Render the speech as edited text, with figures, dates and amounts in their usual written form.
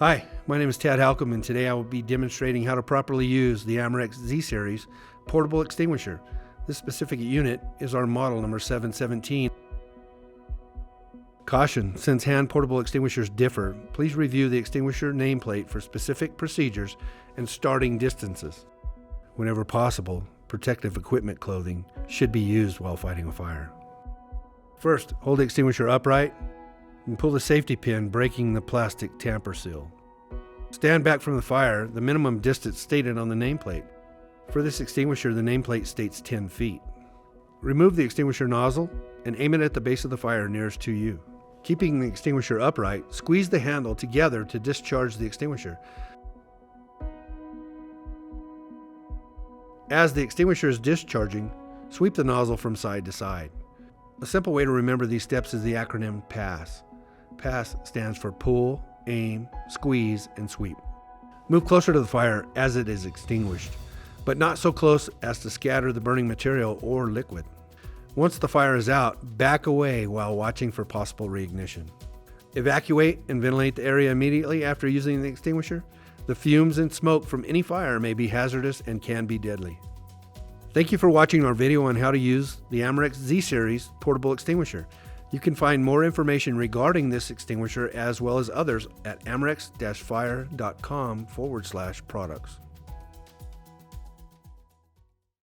Hi, my name is Tad Halcomb, and today I will be demonstrating how to properly use the Amerex Z series portable extinguisher. This specific unit is our model number 717. Caution: since hand portable extinguishers differ, please review the extinguisher nameplate for specific procedures and starting distances. Whenever possible, protective equipment clothing should be used while fighting a fire. First, hold the extinguisher upright and pull the safety pin, breaking the plastic tamper seal. Stand back from the fire the minimum distance stated on the nameplate. For this extinguisher, the nameplate states 10 feet. Remove the extinguisher nozzle and aim it at the base of the fire nearest to you. Keeping the extinguisher upright, squeeze the handle together to discharge the extinguisher. As the extinguisher is discharging, sweep the nozzle from side to side. A simple way to remember these steps is the acronym P.A.S.S. P.A.S.S stands for pull, aim, squeeze, and sweep. Move closer to the fire as it is extinguished, but not so close as to scatter the burning material or liquid. Once the fire is out, back away while watching for possible reignition. Evacuate and ventilate the area immediately after using the extinguisher. The fumes and smoke from any fire may be hazardous and can be deadly. Thank you for watching our video on how to use the Amerex Z series portable extinguisher. You can find more information regarding this extinguisher as well as others at amerex-fire.com/products.